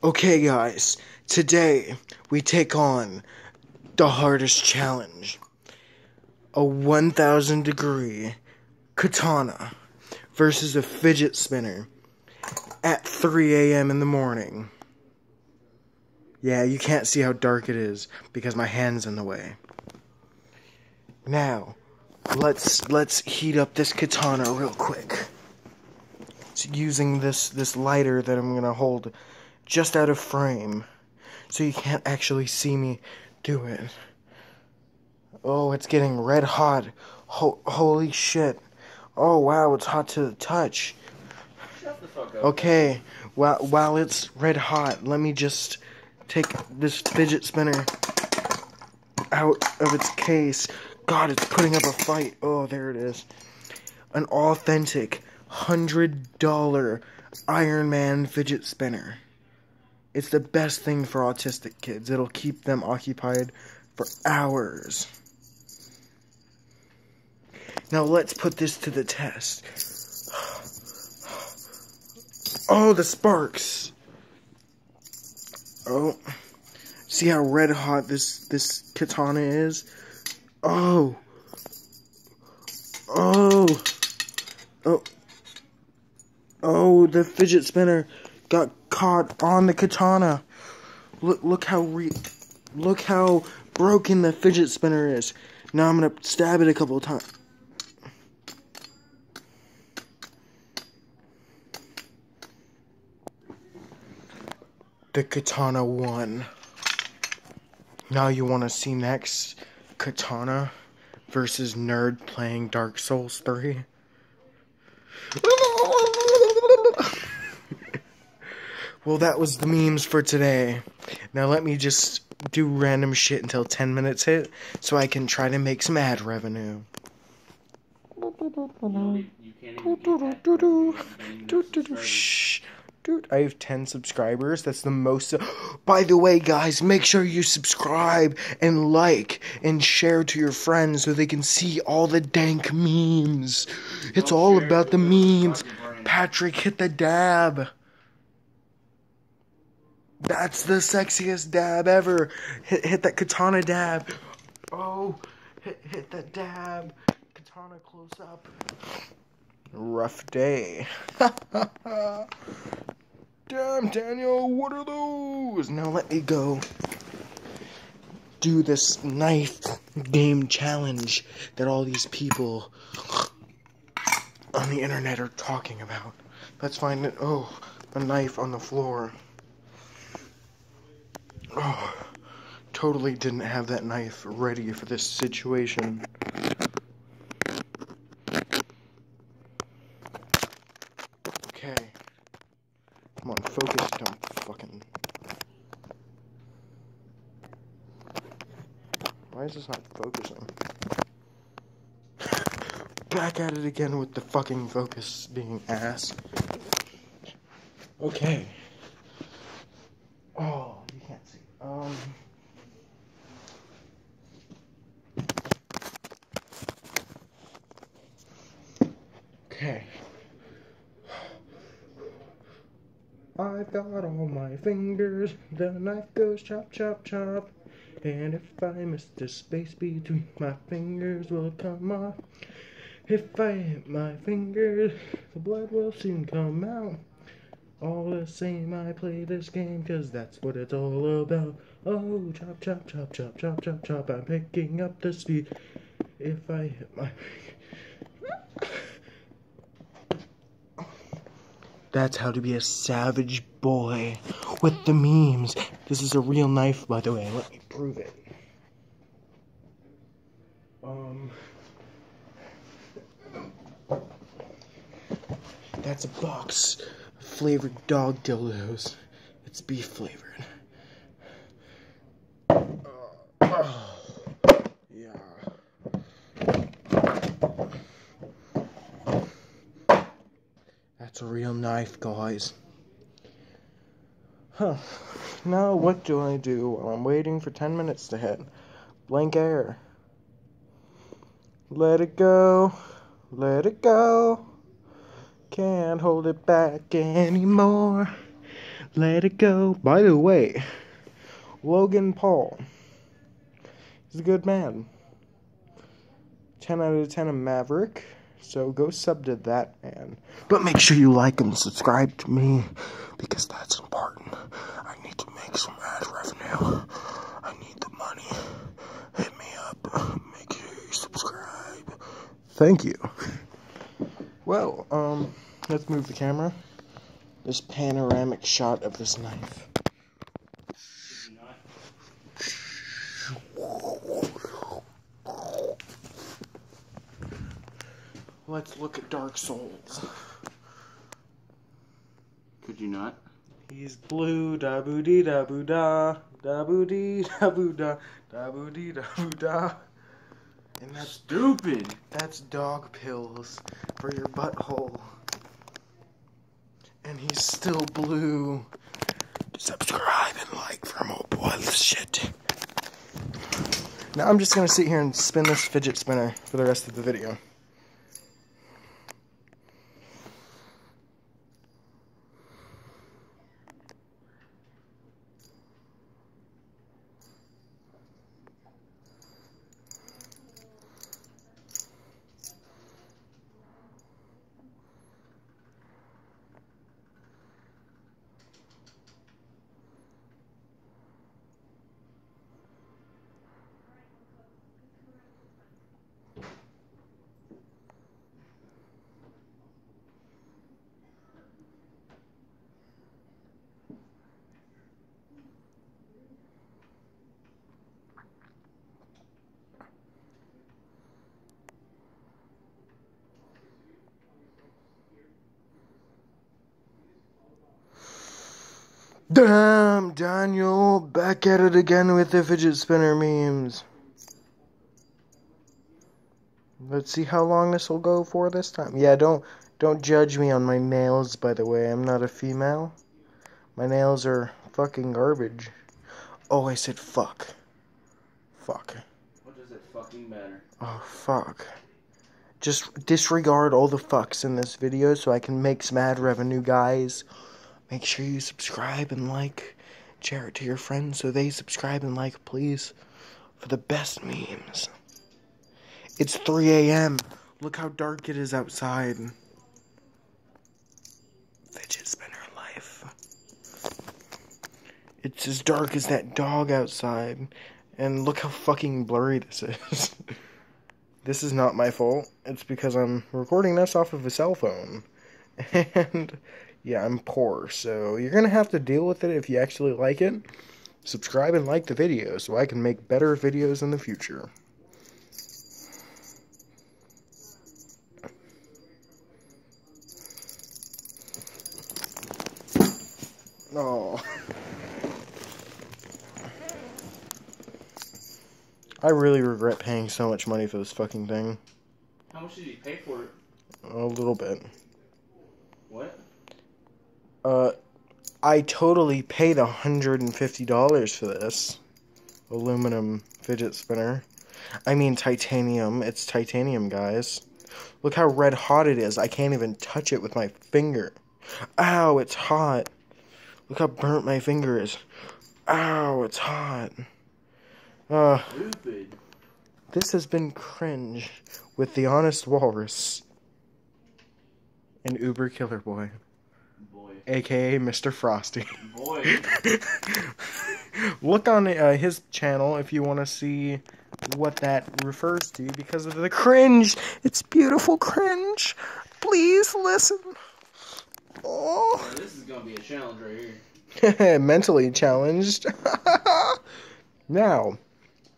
Okay, guys, today we take on the hardest challenge. A 1,000 degree katana versus a fidget spinner at 3 a.m. in the morning. Yeah, you can't see how dark it is because my hand's in the way. Now, let's heat up this katana real quick. It's using this lighter that I'm gonna hold just out of frame, so you can't actually see me do it. Oh, it's getting red hot. Holy shit. Oh, wow, it's hot to the touch. Shut the fuck up. Okay, while it's red hot, let me just take this fidget spinner out of its case. God, it's putting up a fight. Oh, there it is. An authentic $100 Iron Man fidget spinner. It's the best thing for autistic kids. It'll keep them occupied for hours. Now let's put this to the test. Oh, the sparks. Oh, see how red hot this katana is? Oh. Oh. Oh. Oh, the fidget spinner got caught on the katana. Look how broken the fidget spinner is. Now I'm gonna stab it a couple of times. The katana won. Now you want to see next? Katana versus nerd playing Dark Souls 3. Well, that was the memes for today. Now let me just do random shit until 10 minutes hit, so I can try to make some ad revenue. Shh. Dude, I have 10 subscribers. That's the most. By the way, guys, make sure you subscribe and like and share to your friends so they can see all the dank memes. It's all about the memes. Patrick, hit the dab. That's the sexiest dab ever. Hit that katana dab. Oh, hit that dab. Katana close up. Rough day. Damn, Daniel, what are those? Now let me go do this knife game challenge that all these people on the internet are talking about. Let's find it. Oh, a knife on the floor. Oh, totally didn't have that knife ready for this situation. Okay. Come on, focus. Don't fucking... Why is this not focusing? Back at it again with the fucking focus being ass. Okay. Oh, you can't see. Okay. I've got all my fingers, the knife goes chop, chop, chop. And if I miss the space between my fingers will come off. If I hit my fingers, the blood will soon come out. All the same, I play this game, cause that's what it's all about. Oh, chop, chop, chop, chop, chop, chop, chop, I'm picking up the speed. If I hit my... That's how to be a savage boy with the memes. This is a real knife, by the way. Let me prove it. That's a box of flavored dog dildos. It's beef flavored. Yeah. That's a real knife, guys. Huh. Now what do I do while I'm waiting for 10 minutes to hit? Blank air. Let it go. Let it go. Can't hold it back anymore. Let it go. By the way, Logan Paul. He's a good man. 10 out of 10 a Maverick. So go sub to that man. But make sure you like and subscribe to me, because that's important. I need to make some ad revenue. I need the money. Hit me up. Make sure you subscribe. Thank you. Well, let's move the camera. This panoramic shot of this knife. Let's look at Dark Souls. Could you not? He's blue, da boo dee da boo da, da boo dee da boo da, da boo dee da boo da. And that's Stupid! That's dog pills for your butthole. And he's still blue. Subscribe and like for more bullshit. Now I'm just gonna sit here and spin this fidget spinner for the rest of the video. Damn, Daniel, back at it again with the fidget spinner memes. Let's see how long this will go for this time. Yeah, don't judge me on my nails, by the way. I'm not a female. My nails are fucking garbage. Oh, I said fuck. Fuck. What does it fucking matter? Oh, fuck. Just disregard all the fucks in this video so I can make some ad revenue, guys. Make sure you subscribe and like. Share it to your friends so they subscribe and like, please. For the best memes. It's 3 a.m. Look how dark it is outside. Fidget spinner life. It's as dark as that dog outside. And look how fucking blurry this is. This is not my fault. It's because I'm recording this off of a cell phone. And yeah, I'm poor, so you're gonna have to deal with it if you actually like it. Subscribe and like the video so I can make better videos in the future. Oh. I really regret paying so much money for this fucking thing. How much did you pay for it? A little bit. What? I totally paid $150 for this aluminum fidget spinner. I mean titanium. It's titanium, guys. Look how red hot it is. I can't even touch it with my finger. Ow, it's hot. Look how burnt my finger is. Ow, it's hot. Stupid. This has been Cringe with the Honest Walrus and Uber Killer Boy. AKA Mr. Frosty. Boy. Look on his channel if you want to see what that refers to because of the cringe. It's beautiful cringe. Please listen. Oh. This is going to be a challenge right here. Mentally challenged. Now,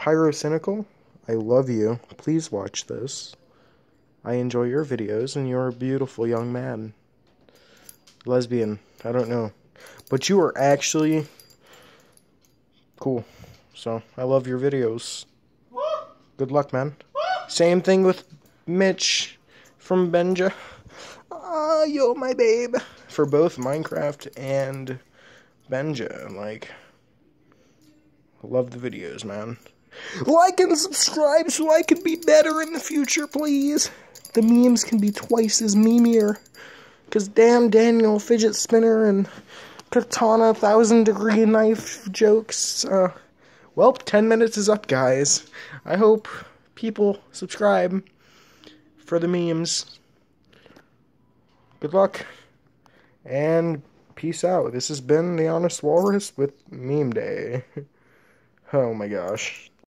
Pyrocynical, I love you. Please watch this. I enjoy your videos and you're a beautiful young man. Lesbian, I don't know. But you are actually cool. So, I love your videos. Good luck, man. Same thing with Mitch from Benja. Ah, yo, my babe. For both Minecraft and Benja. Like, I love the videos, man. Like and subscribe so I can be better in the future, please. The memes can be twice as memeier. Because damn Daniel Fidget Spinner and katana 1,000-degree knife jokes. Well, 10 minutes is up, guys. I hope people subscribe for the memes. Good luck, and peace out. This has been The Honest Walrus with Meme Day. Oh my gosh.